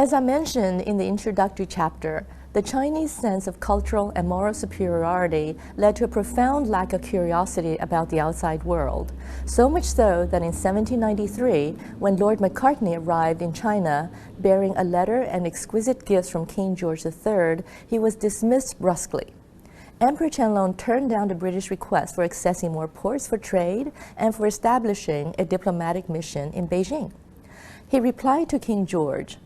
As I mentioned in the introductory chapter, the Chinese sense of cultural and moral superiority led to a profound lack of curiosity about the outside world, so much so that in 1793, when Lord Macartney arrived in China bearing a letter and exquisite gifts from King George III, he was dismissed brusquely. Emperor Qianlong turned down the British request for accessing more ports for trade and for establishing a diplomatic mission in Beijing. He replied to King George,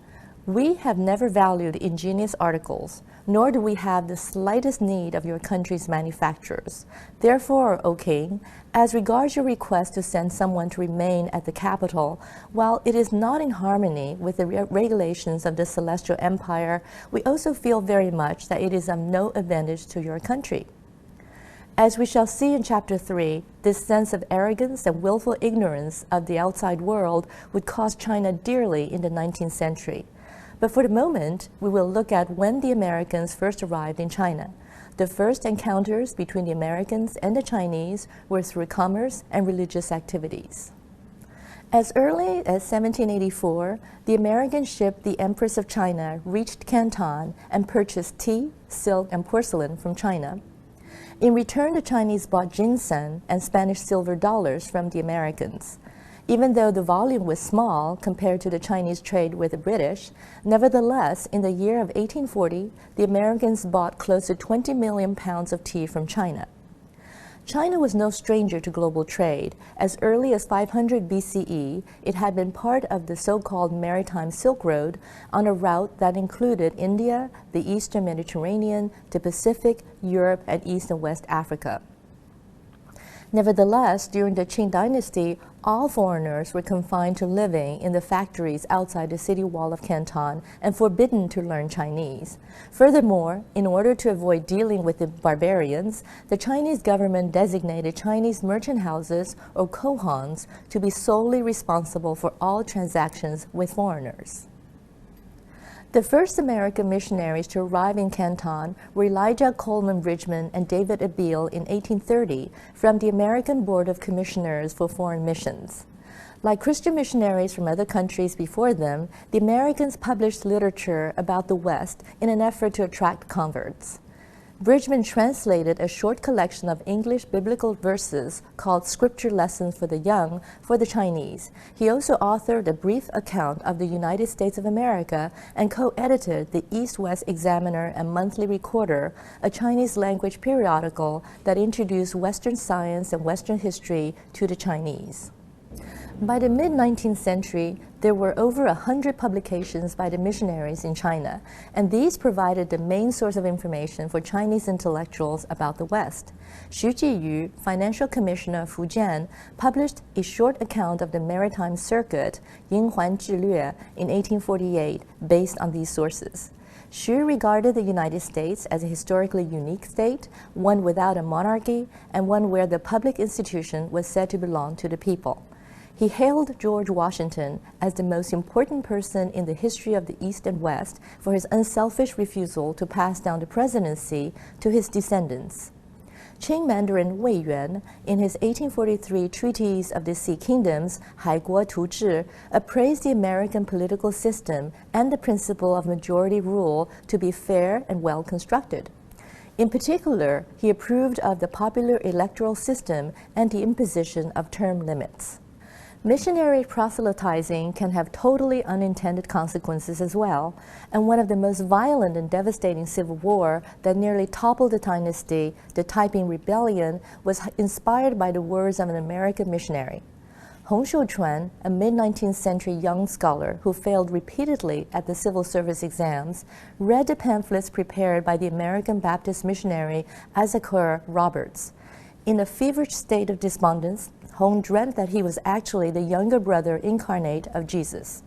"We have never valued ingenious articles, nor do we have the slightest need of your country's manufactures. Therefore, O King, as regards your request to send someone to remain at the capital, while it is not in harmony with the regulations of the Celestial Empire, we also feel very much that it is of no advantage to your country." As we shall see in Chapter 3, this sense of arrogance and willful ignorance of the outside world would cost China dearly in the 19th century. But for the moment, we will look at when the Americans first arrived in China. The first encounters between the Americans and the Chinese were through commerce and religious activities. As early as 1784, the American ship the Empress of China reached Canton and purchased tea, silk, and porcelain from China. In return, the Chinese bought ginseng and Spanish silver dollars from the Americans. Even though the volume was small compared to the Chinese trade with the British, nevertheless, in the year of 1840, the Americans bought close to 20 million pounds of tea from China. China was no stranger to global trade. As early as 500 BCE, it had been part of the so-called Maritime Silk Road on a route that included India, the Eastern Mediterranean, the Pacific, Europe, and East and West Africa. Nevertheless, during the Qing dynasty, all foreigners were confined to living in the factories outside the city wall of Canton and forbidden to learn Chinese. Furthermore, in order to avoid dealing with the barbarians, the Chinese government designated Chinese merchant houses, or kohans, to be solely responsible for all transactions with foreigners. The first American missionaries to arrive in Canton were Elijah Coleman Bridgman and David Abiel in 1830 from the American Board of Commissioners for Foreign Missions. Like Christian missionaries from other countries before them, the Americans published literature about the West in an effort to attract converts. Bridgman translated a short collection of English biblical verses called Scripture Lessons for the Young for the Chinese. He also authored a brief account of the United States of America and co-edited the East-West Examiner and Monthly Recorder, a Chinese language periodical that introduced Western science and Western history to the Chinese. By the mid-19th century, there were over 100 publications by the missionaries in China, and these provided the main source of information for Chinese intellectuals about the West. Xu Jiyu, financial commissioner of Fujian, published a short account of the maritime circuit, Yinghuan Zhilue, in 1848, based on these sources. Xu regarded the United States as a historically unique state, one without a monarchy, and one where the public institution was said to belong to the people. He hailed George Washington as the most important person in the history of the East and West for his unselfish refusal to pass down the presidency to his descendants. Qing Mandarin Wei Yuan, in his 1843 Treatise of the Sea Kingdoms, 海国图志, appraised the American political system and the principle of majority rule to be fair and well constructed. In particular, he approved of the popular electoral system and the imposition of term limits. Missionary proselytizing can have totally unintended consequences as well, and one of the most violent and devastating civil war that nearly toppled the dynasty, the Taiping Rebellion, was inspired by the words of an American missionary. Hong Shouchuan, a mid-19th century young scholar who failed repeatedly at the civil service exams, read the pamphlets prepared by the American Baptist missionary Issachar Roberts. In a feverish state of despondence, Hong dreamt that he was actually the younger brother incarnate of Jesus.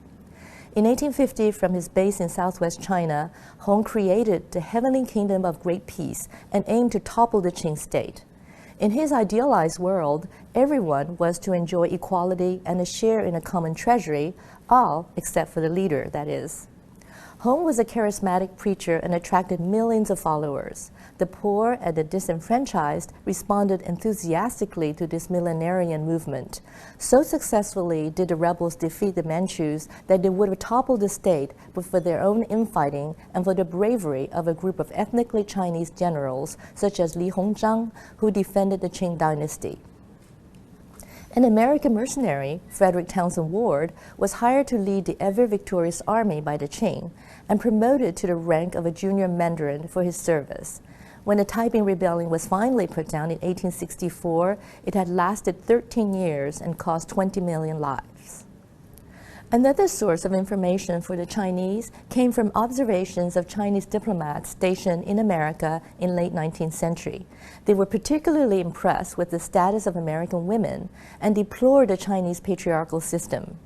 In 1850, from his base in southwest China, Hong created the heavenly kingdom of great peace and aimed to topple the Qing state. In his idealized world, everyone was to enjoy equality and a share in a common treasury, all except for the leader, that is. Hong was a charismatic preacher and attracted millions of followers. The poor and the disenfranchised responded enthusiastically to this millenarian movement. So successfully did the rebels defeat the Manchus that they would have toppled the state but for their own infighting and for the bravery of a group of ethnically Chinese generals such as Li Hongzhang, who defended the Qing dynasty. An American mercenary, Frederick Townsend Ward, was hired to lead the ever-victorious army by the Qing and promoted to the rank of a junior mandarin for his service. When the Taiping Rebellion was finally put down in 1864, it had lasted 13 years and cost 20 million lives. Another source of information for the Chinese came from observations of Chinese diplomats stationed in America in late 19th century. They were particularly impressed with the status of American women and deplored the Chinese patriarchal system.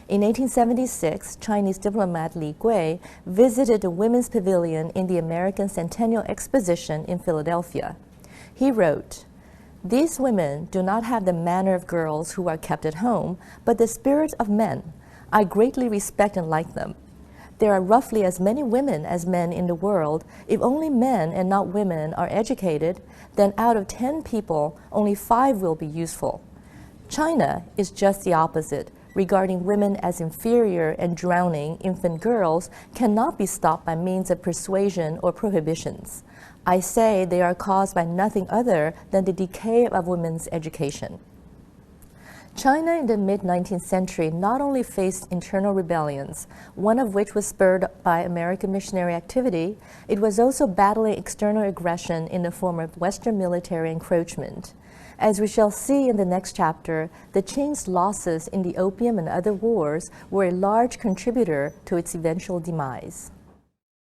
In 1876, Chinese diplomat Li Gui visited the Women's Pavilion in the American Centennial Exposition in Philadelphia. He wrote, "These women do not have the manner of girls who are kept at home, but the spirit of men. I greatly respect and like them. There are roughly as many women as men in the world. If only men and not women are educated, then out of 10 people, only 5 will be useful. China is just the opposite. Regarding women as inferior and drowning infant girls cannot be stopped by means of persuasion or prohibitions. I say they are caused by nothing other than the decay of women's education." China in the mid-19th century not only faced internal rebellions, one of which was spurred by American missionary activity, it was also battling external aggression in the form of Western military encroachment. As we shall see in the next chapter, the Qing's losses in the Opium and other wars were a large contributor to its eventual demise.